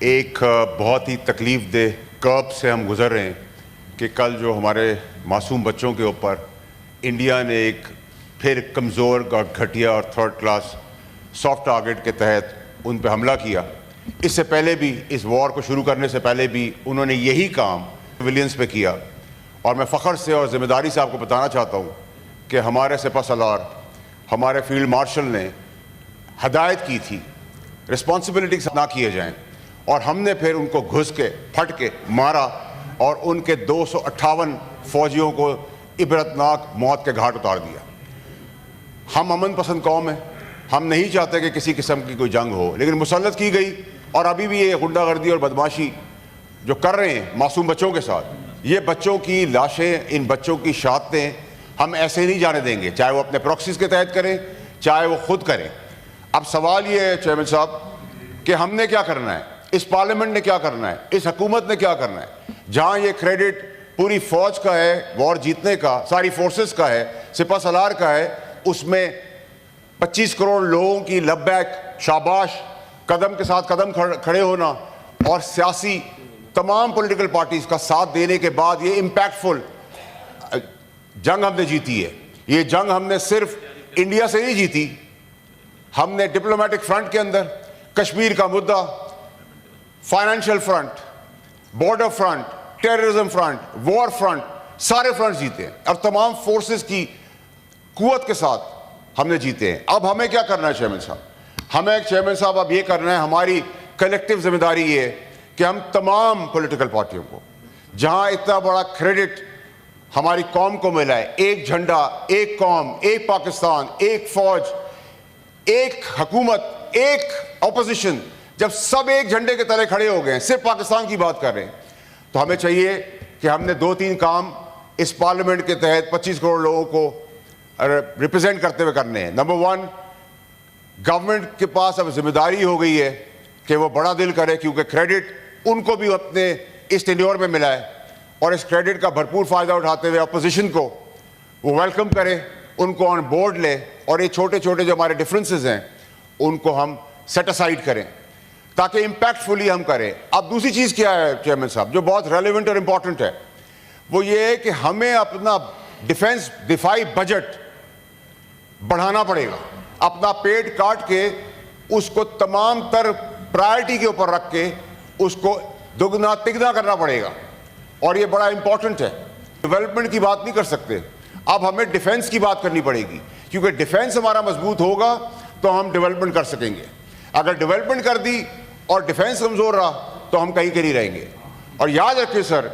ایک بہت ہی تکلیف دہ کرب سے ہم گزر رہے ہیں کہ کل جو ہمارے معصوم بچوں کے اوپر انڈیا نے ایک پھر کمزور اور گھٹیا اور تھرڈ کلاس سافٹ ٹارگٹ کے تحت ان پہ حملہ کیا. اس سے پہلے بھی اس وار کو شروع کرنے سے پہلے بھی انہوں نے یہی کام سویلینز پہ کیا. اور میں فخر سے اور ذمہ داری سے آپ کو بتانا چاہتا ہوں کہ ہمارے سپہ سالار ہمارے فیلڈ مارشل نے ہدایت کی تھی رسپانسبلٹی نہ کیے جائیں، اور ہم نے پھر ان کو گھس کے پھٹ کے مارا اور ان کے 258 فوجیوں کو عبرتناک موت کے گھاٹ اتار دیا. ہم امن پسند قوم ہیں، ہم نہیں چاہتے کہ کسی قسم کی کوئی جنگ ہو، لیکن مسلط کی گئی. اور ابھی بھی یہ غنڈہ گردی اور بدماشی جو کر رہے ہیں معصوم بچوں کے ساتھ، یہ بچوں کی لاشیں، ان بچوں کی شہادتیں ہم ایسے نہیں جانے دیں گے، چاہے وہ اپنے پروکسیز کے تحت کریں چاہے وہ خود کریں. اب سوال یہ ہے چیئرمین صاحب کہ ہم نے کیا کرنا ہے، اس پارلیمنٹ نے کیا کرنا ہے، اس حکومت نے کیا کرنا ہے. جہاں یہ کریڈٹ پوری فوج کا ہے وار جیتنے کا، ساری فورسز کا ہے، سپہ سالار کا ہے، اس میں 25 کروڑ لوگوں کی لبیک شاباش قدم کے ساتھ قدم کھڑے ہونا اور سیاسی تمام پولیٹیکل پارٹیز کا ساتھ دینے کے بعد یہ امپیکٹفل جنگ ہم نے جیتی ہے. یہ جنگ ہم نے صرف انڈیا سے نہیں جیتی، ہم نے ڈپلومیٹک فرنٹ کے اندر کشمیر کا مدعا، financial front, border front, terrorism front, war front, سارے فرنٹ جیتے ہیں اور تمام فورسز کی قوت کے ساتھ ہم نے جیتے ہیں. اب ہمیں کیا کرنا ہے چیئرمین صاحب اب یہ کرنا ہے، ہماری کلیکٹیو ذمہ داری یہ ہے کہ ہم تمام پولیٹیکل پارٹیوں کو، جہاں اتنا بڑا کریڈٹ ہماری قوم کو ملا ہے، ایک جھنڈا، ایک قوم، ایک پاکستان، ایک فوج، ایک حکومت، ایک اپوزیشن، جب سب ایک جھنڈے کے تلے کھڑے ہو گئے ہیں، صرف پاکستان کی بات کر رہے ہیں، تو ہمیں چاہیے کہ ہم نے 2-3 کام اس پارلیمنٹ کے تحت 25 کروڑ لوگوں کو ریپرزینٹ کرتے ہوئے کرنے ہیں. نمبر 1، گورنمنٹ کے پاس اب ذمہ داری ہو گئی ہے کہ وہ بڑا دل کرے، کیونکہ کریڈٹ ان کو بھی اپنے اس ٹینیور میں ملا ہے، اور اس کریڈٹ کا بھرپور فائدہ اٹھاتے ہوئے اپوزیشن کو وہ ویلکم کرے، ان کو آن بورڈ لے، اور یہ چھوٹے چھوٹے جو ہمارے ڈفرینسز ہیں ان کو ہم سیٹ اسائڈ کریں تاکہ امپیکٹفلی ہم کریں. اب دوسری چیز کیا ہے چیئرمین صاحب جو بہت ریلیونٹ اور امپورٹنٹ ہے، وہ یہ ہے کہ ہمیں اپنا دفاعی بجٹ بڑھانا پڑے گا. اپنا پیٹ کاٹ کے اس کو تمام تر پرائرٹی کے اوپر رکھ کے اس کو دگنا تگنا کرنا پڑے گا، اور یہ بڑا امپورٹنٹ ہے. ڈیولپمنٹ کی بات نہیں کر سکتے، اب ہمیں ڈیفنس کی بات کرنی پڑے گی، کیونکہ ڈیفنس ہمارا مضبوط ہوگا تو ہم ڈیولپمنٹ کر سکیں گے. اگر ڈیولپمنٹ کر دی اور ڈیفنس کمزور رہا تو ہم کہیں کے نہیں رہیں گے. اور یاد رکھیں سر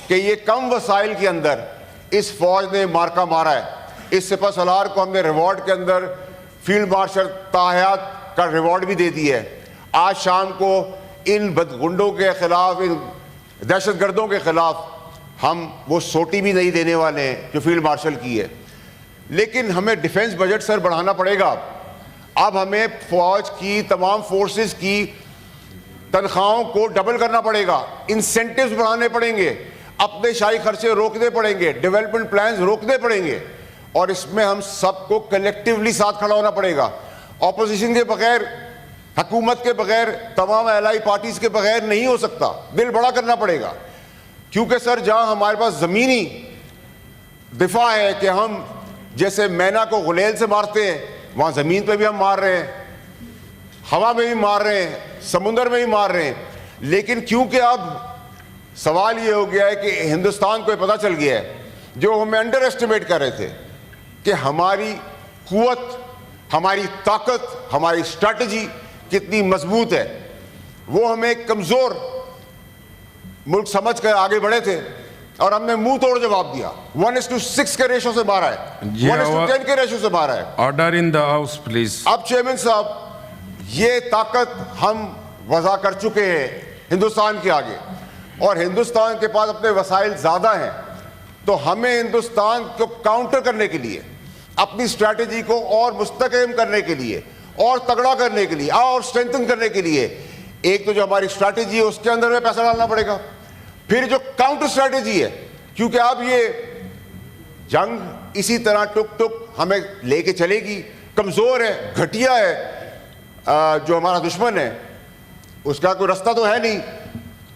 کہ یہ کم وسائل کے اندر اس فوج نے مارکا مارا ہے. اس سپہ سالار کو ہم نے ریوارڈ کے اندر فیلڈ مارشل تاحیات کا ریوارڈ بھی دے دیا ہے. آج شام کو ان بدگنڈوں کے خلاف، ان دہشت گردوں کے خلاف ہم وہ سوٹی بھی نہیں دینے والے ہیں جو فیلڈ مارشل کی ہے. لیکن ہمیں ڈیفنس بجٹ سر بڑھانا پڑے گا. اب ہمیں فوج کی تمام فورسز کی تنخواہوں کو ڈبل کرنا پڑے گا، انسینٹیوز بڑھانے پڑیں گے، اپنے شاہی خرچے روکنے پڑیں گے، ڈیولپمنٹ پلانز روکنے پڑیں گے، اور اس میں ہم سب کو کلیکٹیولی ساتھ کھڑا ہونا پڑے گا. اپوزیشن کے بغیر، حکومت کے بغیر، تمام الائی پارٹیز کے بغیر نہیں ہو سکتا. دل بڑا کرنا پڑے گا، کیونکہ سر جہاں ہمارے پاس زمینی دفاع ہے کہ ہم جیسے مینا کو غلیل سے مارتے ہیں، وہاں زمین پہ بھی ہم مار رہے ہیں، ہوا میں بھی مار رہے ہیں، سمندر میں بھی مار رہے ہیں. لیکن کیونکہ اب سوال یہ ہو گیا ہے کہ ہندوستان کو یہ پتہ چل گیا ہے، جو ہمیں انڈر ایسٹیمیٹ کر رہے تھے کہ ہماری قوت، ہماری طاقت، ہماری اسٹریٹجی کتنی مضبوط ہے، وہ ہمیں کمزور ملک سمجھ کر آگے بڑھے تھے، اور ہم نے منہ توڑ جواب دیا. 1:6 کے ریشو سے مارا ہے، 1:10 کے ریشو سے مارا ہے. Order in the house please. اب چیئرمین صاحب یہ طاقت ہم وضع کر چکے ہیں ہندوستان کے آگے، اور ہندوستان کے پاس اپنے وسائل زیادہ ہیں، تو ہمیں ہندوستان کو کاؤنٹر کرنے کے لیے، اپنی اسٹریٹجی کو اور مستحکم کرنے کے لیے، اور تگڑا کرنے کے لیے، اور اسٹرینتھن کرنے کے لیے، ایک تو جو ہماری اسٹریٹجی ہے اس کے اندر میں پیسہ ڈالنا پڑے گا. پھر جو کاؤنٹر اسٹریٹجی ہے، کیونکہ اب یہ جنگ اسی طرح ٹک ٹک ہمیں لے کے چلے گی. کمزور ہے، گھٹیا ہے جو ہمارا دشمن ہے، اس کا کوئی رستہ تو ہے نہیں.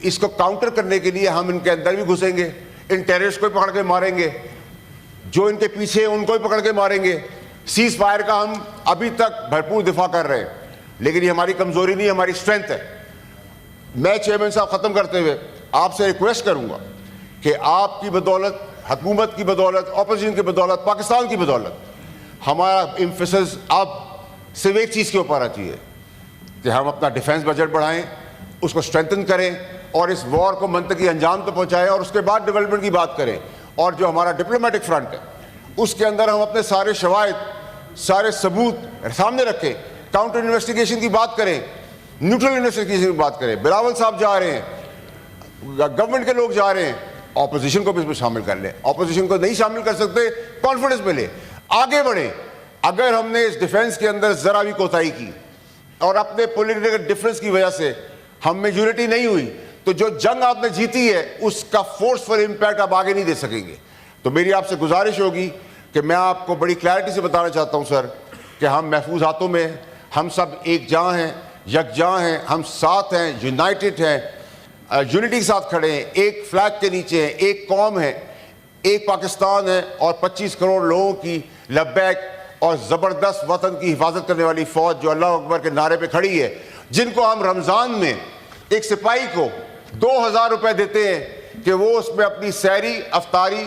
اس کو کاؤنٹر کرنے کے لیے ہم ان کے اندر بھی گھسیں گے, ان ٹیررسٹ کو بھی پکڑ کے ماریں گے, جو ان کے پیچھے ان کو بھی پکڑ کے ماریں گے. سیز فائر کا ہم ابھی تک بھرپور دفاع کر رہے ہیں, لیکن یہ ہماری کمزوری نہیں, ہماری اسٹرینتھ ہے. میں چیئرمین صاحب ختم کرتے ہوئے آپ سے ریکویسٹ کروں گا کہ آپ کی بدولت, حکومت کی بدولت, اپوزیشن کی بدولت, پاکستان کی بدولت ہمارا ایمفیسس اب صرف ایک چیز کے اوپر آنا چاہیے کہ ہم اپنا ڈیفنس بجٹ بڑھائیں, اس کو اسٹرینتھن کریں اور اس وار کو منطقی انجام تو پہنچائیں, اور اس کے بعد ڈیولپمنٹ کی بات کریں. اور جو ہمارا ڈپلومیٹک فرنٹ ہے اس کے اندر ہم اپنے سارے شواہد, سارے ثبوت سامنے رکھیں, کاؤنٹر انویسٹیگیشن کی بات کریں, نیوٹرل انویسٹیگیشن کی بات کریں. بلاول صاحب جا رہے ہیں, گورنمنٹ کے لوگ جا رہے ہیں, اپوزیشن کو بھی اس میں شامل کر لیں. اپوزیشن کو نہیں شامل کر سکتے, کانفیڈنس میں لیں, آگے بڑھیں. اگر ہم نے اس ڈیفنس کے اندر ذرا بھی کوتاہی کی اور اپنے پولیٹیکل ڈفرینس کی وجہ سے ہم میں یونٹی نہیں ہوئی, تو جو جنگ آپ نے جیتی ہے اس کا فورسفل امپیکٹ آپ آگے نہیں دے سکیں گے. تو میری آپ سے گزارش ہوگی کہ میں آپ کو بڑی کلیئرٹی سے بتانا چاہتا ہوں سر کہ ہم محفوظ ہاتھوں میں ہیں, ہم سب ایک جاں ہیں, یکجاں ہیں, ہم ساتھ ہیں, یونائٹڈ ہیں, یونٹی کے ساتھ کھڑے ہیں, ایک فلیگ کے نیچے ہیں, ایک قوم ہے, ایک پاکستان ہے, اور 25 کروڑ لوگوں کی لبیک اور زبردست وطن کی حفاظت کرنے والی فوج جو اللہ اکبر کے نعرے پہ کھڑی ہے, جن کو ہم رمضان میں ایک سپاہی کو 2000 روپے دیتے ہیں کہ وہ اس میں اپنی سحری, افطاری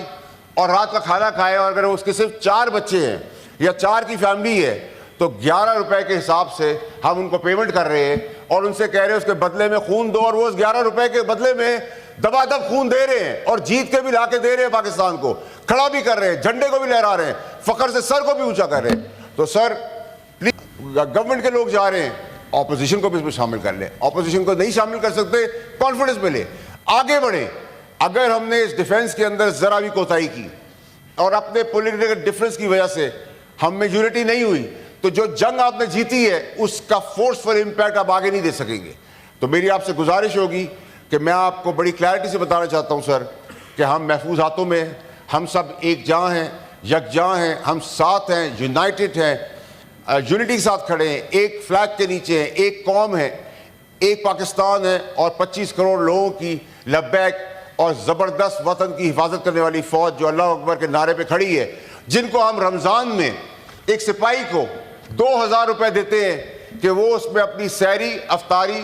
اور رات کا کھانا کھائے, اور اگر اس کے صرف 4 بچے ہیں یا 4 کی فیملی ہے تو 11 روپے کے حساب سے ہم ان کو پیمنٹ کر رہے ہیں, اور ان سے کہہ رہے ہیں اس کے بدلے میں خون دو, اور وہ اس 11 روپے کے بدلے میں دبا دب خون دے رہے ہیں, اور جیت کے بھی لا کے دے رہے ہیں, پاکستان کو کھڑا بھی کر رہے ہیں, جھنڈے کو بھی لہرا رہے ہیں, فخر سے سر کو بھی اونچا کر رہے ہیں. تو سر پلیز, گورنمنٹ کے لوگ جا رہے ہیں, اپوزیشن کو بھی اس میں شامل کر لیں. اپوزیشن کو نہیں شامل کر سکتے, کانفیڈنس میں لیں, آگے بڑھیں. اگر ہم نے اس ڈیفنس کے اندر ذرا بھی کوتاہی کی اور اپنے پولیٹیکل ڈفرینس کی وجہ سے ہم میں یونٹی نہیں ہوئی, تو جو جنگ آپ نے جیتی ہے اس کا فورسفل امپیکٹ آپ آگے نہیں دے سکیں گے. تو میری آپ سے گزارش ہوگی کہ میں آپ کو بڑی کلیئرٹی سے بتانا چاہتا ہوں سر کہ ہم محفوظ ہاتھوں میں ہیں, ہم سب ایک جاں ہیں, یکجاں ہیں, ہم ساتھ ہیں, یونائٹڈ ہیں, یونٹی کے ساتھ کھڑے ہیں, ایک فلیگ کے نیچے ہیں, ایک قوم ہے, ایک پاکستان ہے, اور 25 کروڑ لوگوں کی لبیک اور زبردست وطن کی حفاظت کرنے والی فوج جو اللہ اکبر کے نعرے پہ کھڑی ہے, جن کو ہم رمضان میں ایک سپاہی کو 2000 روپے دیتے ہیں کہ وہ اس میں اپنی سحری, افطاری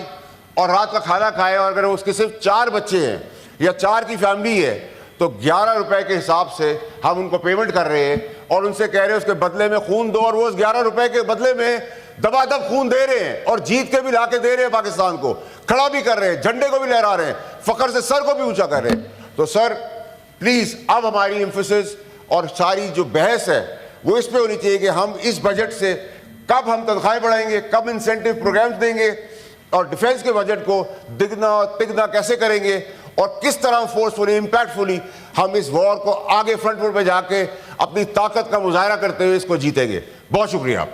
اور رات کا کھانا کھائے, اور اگر اس کے صرف 4 بچے ہیں یا 4 کی فیملی ہے تو 11 روپے کے حساب سے ہم ان کو پیمنٹ کر رہے ہیں, اور ان سے کہہ رہے ہیں اس کے بدلے میں خون دو, اور وہ اس 11 روپے کے بدلے میں دبا دب خون دے رہے ہیں, اور جیت کے بھی لا کے دے رہے ہیں, پاکستان کو کھڑا بھی کر رہے ہیں, جھنڈے کو بھی لہرا رہے ہیں, فخر سے سر کو بھی اونچا کر رہے ہیں. تو سر پلیز, اب ہماری ایمفیسس اور ساری جو بحث ہے وہ اس پہ ہونی چاہیے کہ ہم اس بجٹ سے کب ہم تنخواہیں بڑھائیں گے, کب انسینٹیو پروگرامز دیں گے, اور ڈیفنس کے بجٹ کو دگنا اور تگنا کیسے کریں گے, اور کس طرح فورسفلی, امپیکٹفلی ہم اس وار کو آگے فرنٹ پہ جا کے اپنی طاقت کا مظاہرہ کرتے ہوئے اس کو جیتیں گے. بہت شکریہ آپ کا.